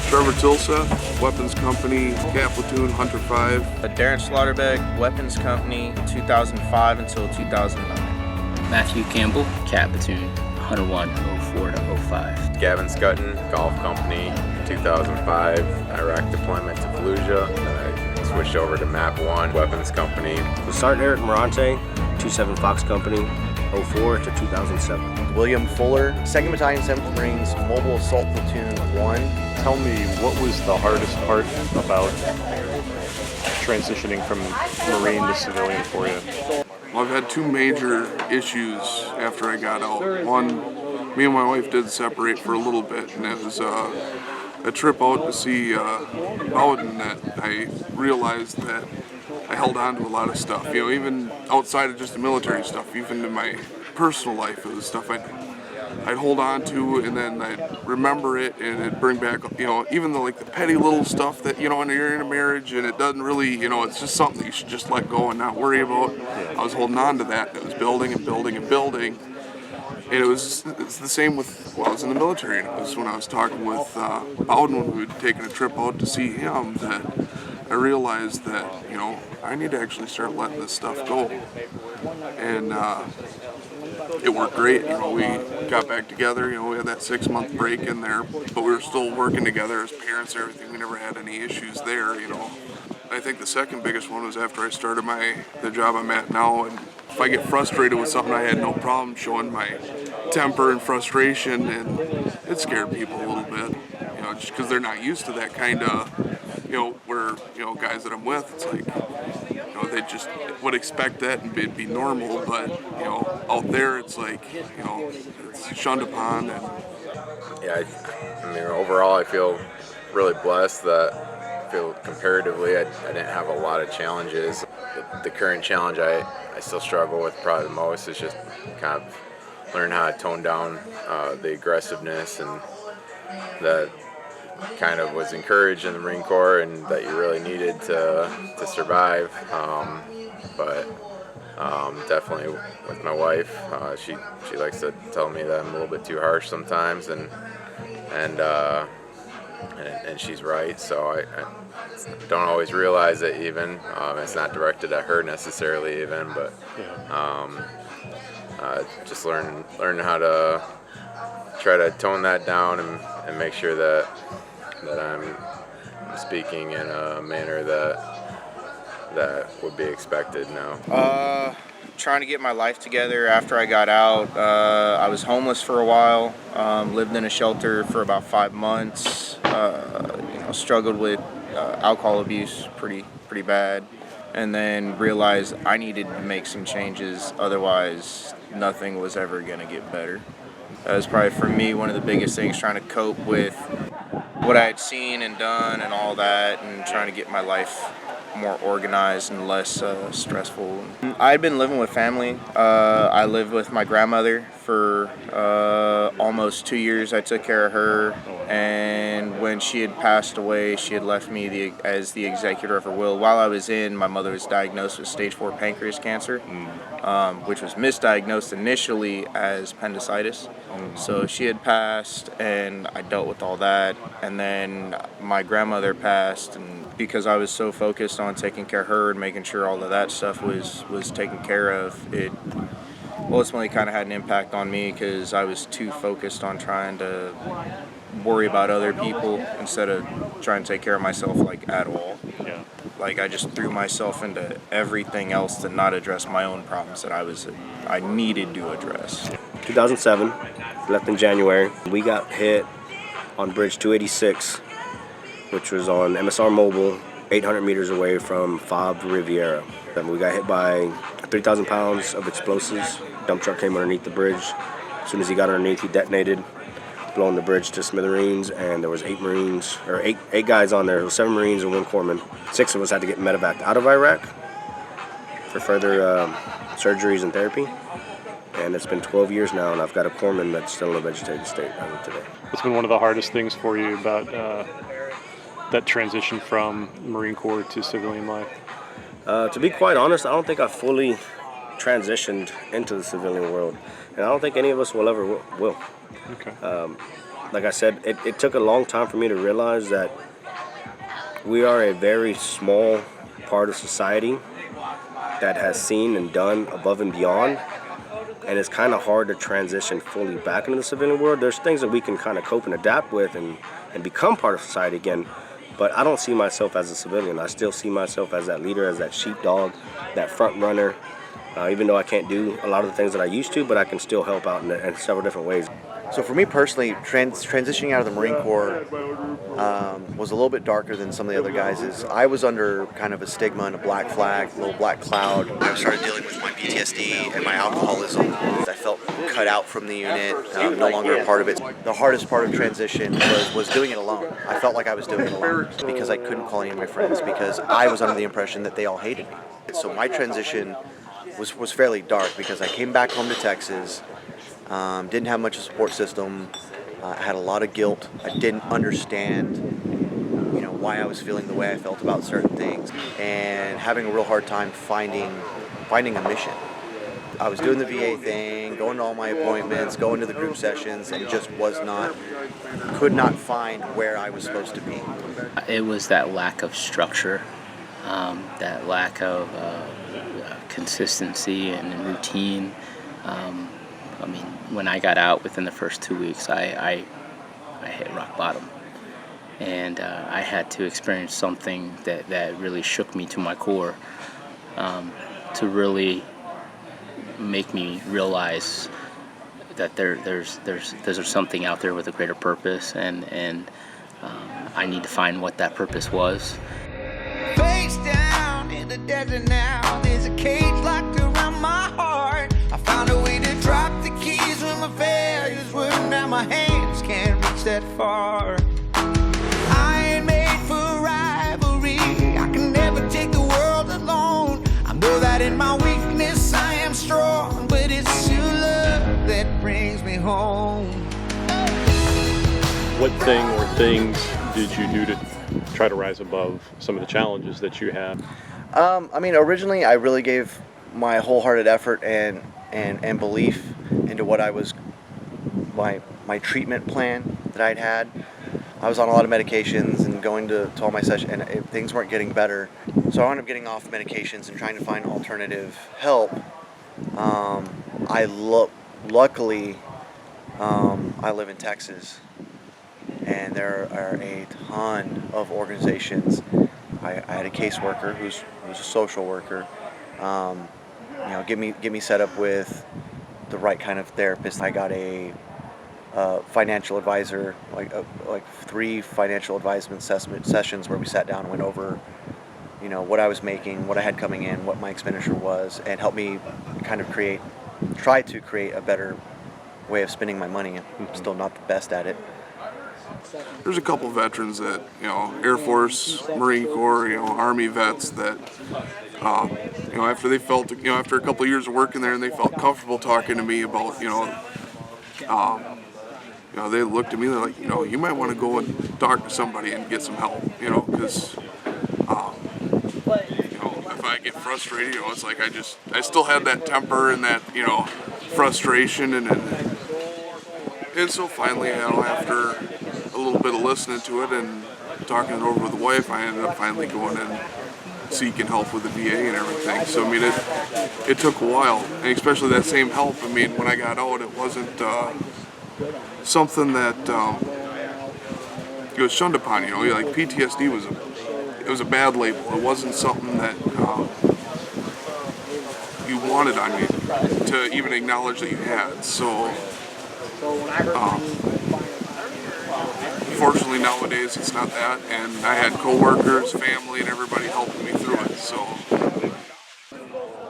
Trevor Tilseth, Weapons Company, Cat Platoon, Hunter 5. Darren Slaughterbeck, Weapons Company, 2005 until 2009. Matthew Campbell, Cat Platoon, Hunter 1, 04 to 05. Gavin Scutton, Golf Company, 2005, Iraq deployment to Fallujah. Then I switched over to Map 1, Weapons Company. Sergeant Eric Morante, 27 Fox Company, 04 to 2007. William Fuller, 2nd Battalion, 7th Marines, Mobile Assault Platoon 1. Tell me, what was the hardest part about transitioning from Marine to civilian for you? Well, I've had two major issues after I got out. One, me and my wife did separate for a little bit, and it was a trip out to see Bowden that I realized that I held on to a lot of stuff, you know, even outside of just the military stuff, even in my personal life, it was stuff I'd hold on to, and then I'd remember it, and it'd bring back, you know, even the petty little stuff that, you know, when you're in a marriage and it doesn't really, you know, it's just something that you should just let go and not worry about. I was holding on to that, and it was building and building and building. And it's the same with, well, I was in the military, and it was when I was talking with Bowden when we had taken a trip out to see him that I realized that, you know, I need to actually start letting this stuff go. And it worked great. You know, we got back together, you know, we had that 6-month break in there, but we were still working together as parents, everything. We never had any issues there, you know. I think the second biggest one was after I started the job I'm at now, and if I get frustrated with something, I had no problem showing my temper and frustration, and it scared people a little bit, you know, just because they're not used to that kind of, you know, where, you know, guys that I'm with, it's like, you know, they just would expect that and it'd be normal, but, you know, out there it's like, you know, it's shunned upon. And Yeah, I mean, overall I feel really blessed that I feel comparatively I didn't have a lot of challenges. The current challenge I still struggle with probably the most is just kind of learn how to tone down the aggressiveness, and that kind of was encouraged in the Marine Corps and that you really needed to survive. But definitely with my wife, she likes to tell me that I'm a little bit too harsh sometimes, and she's right. So I don't always realize it even. It's not directed at her necessarily even, but just learn how to try to tone that down and make sure that I'm speaking in a manner that would be expected now. Trying to get my life together after I got out. I was homeless for a while, lived in a shelter for about 5 months, you know, struggled with alcohol abuse pretty bad, and then realized I needed to make some changes, otherwise nothing was ever going to get better. That was probably for me one of the biggest things, trying to cope with what I had seen and done and all that, and trying to get my life more organized and less stressful. I had been living with family. I lived with my grandmother for almost 2 years. I took care of her, and when she had passed away, she had left me as the executor of her will. While I was in, my mother was diagnosed with stage 4 pancreas cancer, which was misdiagnosed initially as appendicitis. So she had passed, and I dealt with all that, and then my grandmother passed, and because I was so focused on taking care of her and making sure all of that stuff was taken care of, it ultimately kind of had an impact on me, because I was too focused on trying to worry about other people instead of trying to take care of myself, like, at all. Yeah. Like, I just threw myself into everything else to not address my own problems that I needed to address. 2007, left in January. We got hit on Bridge 286, which was on MSR Mobile, 800 meters away from Fob Riviera. Then we got hit by 3,000 pounds of explosives. Dump truck came underneath the bridge. As soon as he got underneath, he detonated, blowing the bridge to smithereens, and there was eight guys on there. There was 7 Marines and 1 corpsman. 6 of us had to get medevaced out of Iraq for further surgeries and therapy. And it's been 12 years now, and I've got a corpsman that's still in a vegetative state as of today. What's been one of the hardest things for you about that transition from Marine Corps to civilian life? To be quite honest, I don't think I've fully transitioned into the civilian world, and I don't think any of us will ever will. Okay. like I said, it took a long time for me to realize that we are a very small part of society that has seen and done above and beyond, and it's kind of hard to transition fully back into the civilian world. There's things that we can kind of cope and adapt with and become part of society again, but I don't see myself as a civilian. I still see myself as that leader, as that sheepdog, that front runner, even though I can't do a lot of the things that I used to, but I can still help out in several different ways. So for me personally, transitioning out of the Marine Corps was a little bit darker than some of the other guys. I was under kind of a stigma and a black flag, a little black cloud. I started dealing with my PTSD and my alcoholism. I felt cut out from the unit, no longer a part of it. The hardest part of transition was doing it alone. I felt like I was doing it alone because I couldn't call any of my friends because I was under the impression that they all hated me. So my transition was fairly dark because I came back home to Texas. Didn't have much of a support system. I had a lot of guilt. I didn't understand, why I was feeling the way I felt about certain things, and having a real hard time finding a mission. I was doing the VA thing, going to all my appointments, going to the group sessions, and just could not find where I was supposed to be. It was that lack of structure, that lack of consistency and routine. When I got out within the first 2 weeks, I hit rock bottom. And I had to experience something that really shook me to my core, to really make me realize that there's something out there with a greater purpose, and I need to find what that purpose was. Face down in the desert now, there's a cage locked around my heart. I found a way to drop the keys when my failures were now my hands can't reach that far. I ain't made for rivalry, I can never take the world alone. I know that in my weakness I am strong, but it's your love that brings me home. What thing or things did you do to try to rise above some of the challenges that you had? Originally I really gave my wholehearted effort and belief into what I was, my treatment plan that I'd had. I was on a lot of medications and going to all my sessions, and things weren't getting better. So I wound up getting off medications and trying to find alternative help. Luckily, I live in Texas, and there are a ton of organizations. I had a caseworker who's a social worker. Get me set up with the right kind of therapist. I got a financial advisor, like 3 financial advisement sessions where we sat down and went over, what I was making, what I had coming in, what my expenditure was, and helped me kind of try to create a better way of spending my money. I'm still not the best at it. There's a couple veterans that, Air Force, Marine Corps, Army vets that, after they felt, after a couple of years of working there and they felt comfortable talking to me about, they looked at me, they're like, you might want to go and talk to somebody and get some help, because, if I get frustrated, it's like I still had that temper and that, frustration, and so finally, after a little bit of listening to it and talking it over with the wife, I ended up finally going and seeking help with the VA and everything. So it took a while, and especially that same help. When I got out, it wasn't something that it was shunned upon. Like PTSD was a bad label. It wasn't something that you wanted on you to even acknowledge that you had. So. Fortunately nowadays it's not that, and I had co-workers, family, and everybody helping me through it. So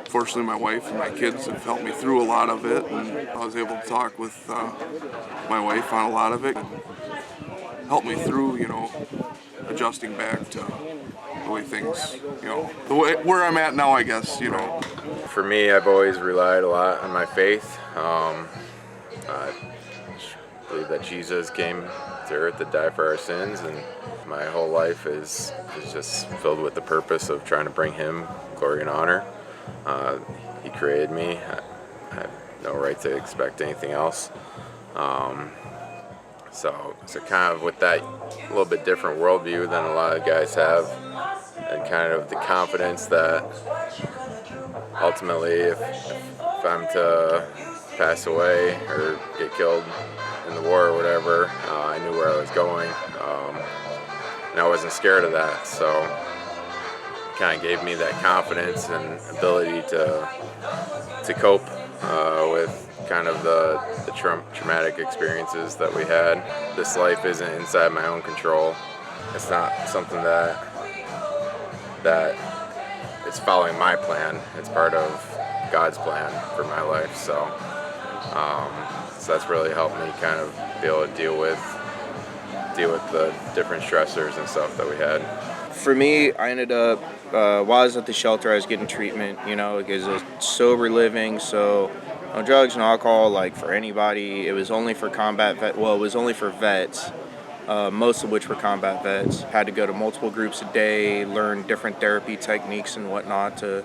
fortunately my wife and my kids have helped me through a lot of it, and I was able to talk with my wife on a lot of it, and help me through, adjusting back to the way things, where I'm at now, I guess, For me, I've always relied a lot on my faith. I believe that Jesus came to earth to die for our sins, and my whole life is just filled with the purpose of trying to bring Him glory and honor. He created me. I have no right to expect anything else. So kind of with that little bit different worldview than a lot of guys have, and kind of the confidence that ultimately if I'm to pass away or get killed in the war or whatever, I knew where I was going, and I wasn't scared of that. So it kind of gave me that confidence and ability to cope with kind of the traumatic experiences that we had. This life isn't inside my own control. It's not something that it's following my plan. It's part of God's plan for my life. So that's really helped me kind of be able to deal with the different stressors and stuff that we had. For me, I ended up while I was at the shelter, I was getting treatment, because it was sober living, so no drugs, no alcohol, like for anybody. It was only for it was only for vets, most of which were combat vets. Had to go to multiple groups a day, learn different therapy techniques and whatnot to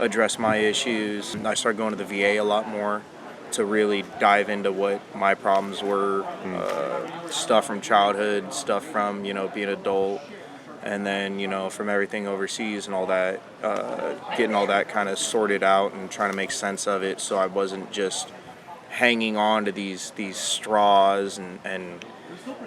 address my issues. I started going to the VA a lot more to really dive into what my problems were, stuff from childhood, stuff from, being an adult, and then, from everything overseas and all that, getting all that kind of sorted out and trying to make sense of it so I wasn't just hanging on to these straws and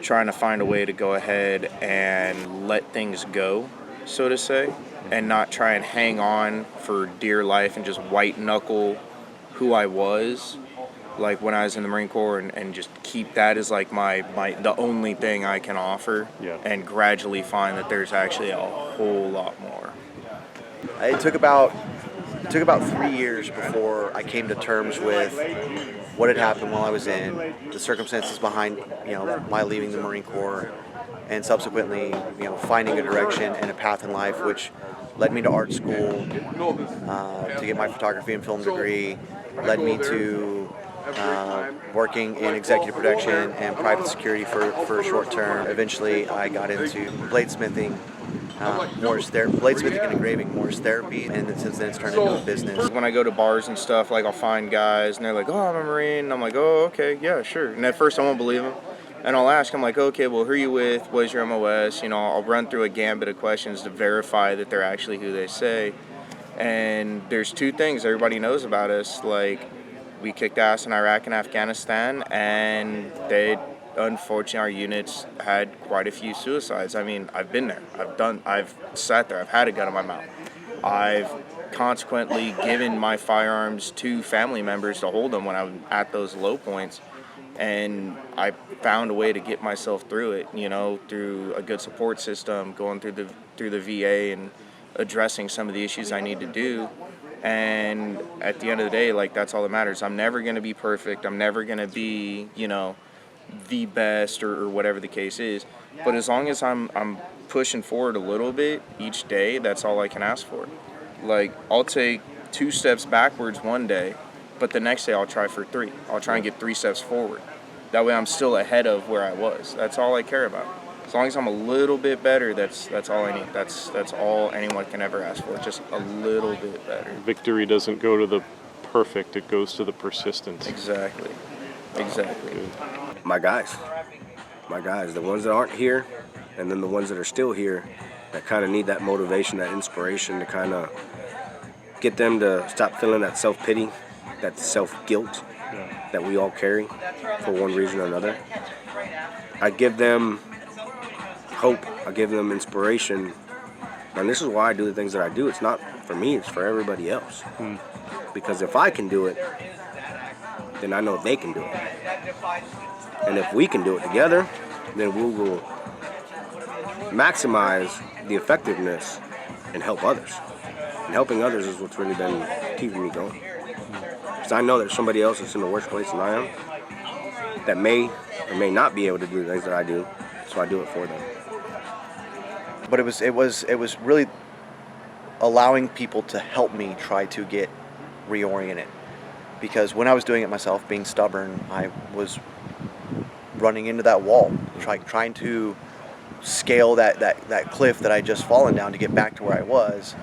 trying to find a way to go ahead and let things go, so to say, and not try and hang on for dear life and just white knuckle who I was, like when I was in the Marine Corps, and just keep that as like the only thing I can offer, and gradually find that there's actually a whole lot more. It took about 3 years before I came to terms with what had happened while I was in, the circumstances behind, my leaving the Marine Corps, and subsequently, finding a direction and a path in life, which led me to art school, to get my photography and film degree, led me to working in executive production and private security for a short term. Eventually, I got into bladesmithing, bladesmithing and engraving, Morse therapy, and then since then it's turned into a business. When I go to bars and stuff, like I'll find guys and they're like, "Oh, I'm a Marine." And I'm like, "Oh, okay, yeah, sure." And at first I won't believe them. And I'll ask them, like, "Okay, well, who are you with? What is your MOS?" I'll run through a gambit of questions to verify that they're actually who they say. And there's two things everybody knows about us. Like, we kicked ass in Iraq and Afghanistan, and unfortunately, our units had quite a few suicides. I mean, I've been there. I've sat there. I've had a gun in my mouth. I've consequently given my firearms to family members to hold them when I'm at those low points. And I found a way to get myself through it, through a good support system, going through the VA and addressing some of the issues I need to do. And at the end of the day, like, that's all that matters. I'm never going to be perfect. I'm never going to be, the best or whatever the case is. But as long as I'm pushing forward a little bit each day, that's all I can ask for. Like, I'll take 2 steps backwards one day, but the next day I'll try for 3. I'll try and get 3 steps forward. That way I'm still ahead of where I was. That's all I care about. As long as I'm a little bit better, that's all I need. That's all anyone can ever ask for, just a little bit better. Victory doesn't go to the perfect, it goes to the persistent. Exactly. My guys, the ones that aren't here, and then the ones that are still here, that kind of need that motivation, that inspiration to kind of get them to stop feeling that self-pity, that self-guilt that we all carry for one reason or another. I give them hope, I give them inspiration, and this is why I do the things that I do. It's not for me, it's for everybody else. Because if I can do it, then I know they can do it. And if we can do it together, then we will maximize the effectiveness and help others. And helping others is what's really been keeping me going. Because I know there's somebody else that's in the worst place than I am that may or may not be able to do the things that I do, so I do it for them. But it was really allowing people to help me try to get reoriented. Because when I was doing it myself, being stubborn, I was running into that wall, trying to scale that cliff that I just fallen down to get back to where I was.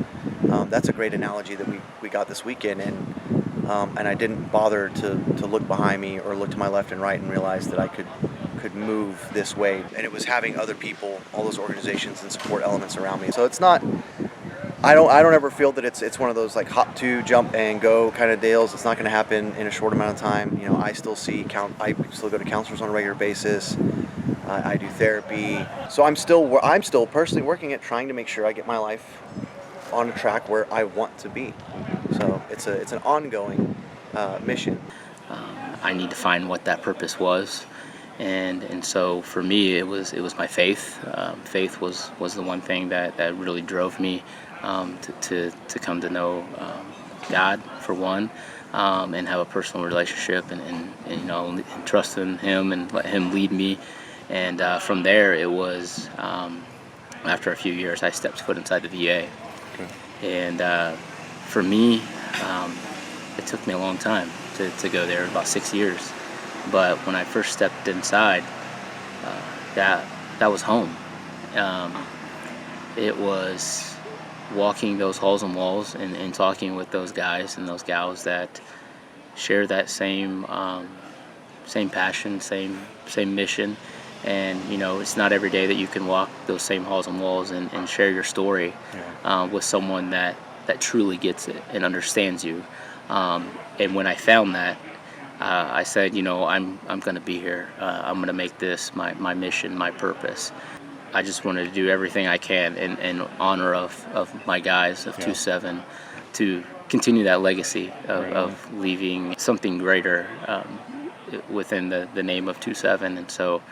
That's a great analogy that we got this weekend, and I didn't bother to look behind me or look to my left and right and realize that I could could move this way. And it was having other people, all those organizations and support elements around me. So it's not, I don't ever feel that it's one of those like hop to, jump and go kind of deals. It's not going to happen in a short amount of time. You know, I still go to counselors on a regular basis. I do therapy. So I'm still personally working at trying to make sure I get my life on a track where I want to be. So it's an ongoing mission. I need to find what that purpose was, and so for me it was my faith. Faith was the one thing that really drove me to come to know God for one, and have a personal relationship and you know, and trust in Him and let Him lead me. And from there it was after a few years I stepped foot inside the VA. And for me, it took me a long time to go there, about 6 years. But when I first stepped inside, that was home. It was walking those halls and walls and talking with those guys and those gals that share that same passion, same mission. And you know, it's not every day that you can walk those same halls and walls and share your story with someone that truly gets it and understands you. And when I found that, I said, you know, I'm going to be here. I'm going to make this my mission, my purpose. I just wanted to do everything I can in honor of my guys of 2-7 to continue that legacy of leaving something greater within the name of 2-7. And so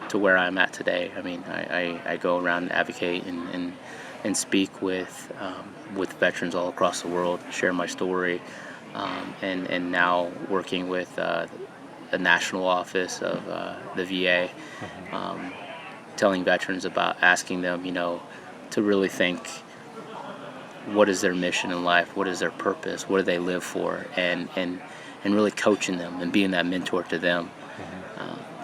to where I'm at today, I mean, I go around and advocate and speak with veterans all across the world, share my story, and now working with the national office of the VA, telling veterans about, asking them, you know, to really think, what is their mission in life, what is their purpose, what do they live for, and really coaching them and being that mentor to them.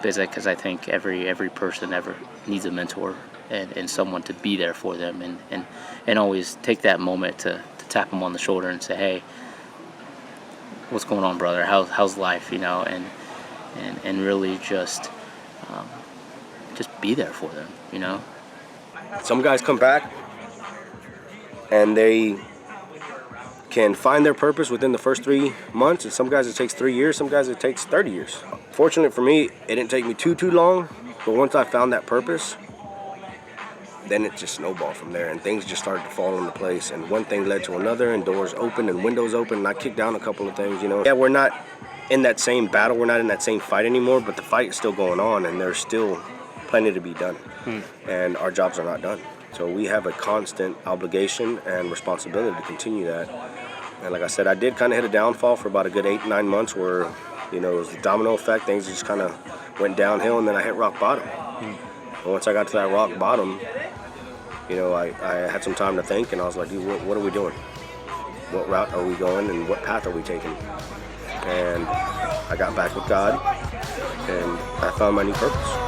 Because I think every person ever needs a mentor and someone to be there for them, and always take that moment to tap them on the shoulder and say, hey, what's going on, brother? How's life? You know, and really just be there for them. You know. Some guys come back and they can find their purpose within the first 3 months, and some guys it takes 3 years, some guys it takes 30 years. Fortunate for me, it didn't take me too long, but once I found that purpose, then it just snowballed from there, and things just started to fall into place, and one thing led to another, and doors opened and windows opened, and I kicked down a couple of things, you know. Yeah, we're not in that same battle, we're not in that same fight anymore, but the fight is still going on, and there's still plenty to be done, and our jobs are not done. So we have a constant obligation and responsibility to continue that. And like I said, I did kind of hit a downfall for about a good 8-9 months where, you know, it was the domino effect. Things just kind of went downhill, and then I hit rock bottom. And once I got to that rock bottom, you know, I had some time to think, and I was like, dude, what are we doing? What route are we going, and what path are we taking? And I got back with God, and I found my new purpose.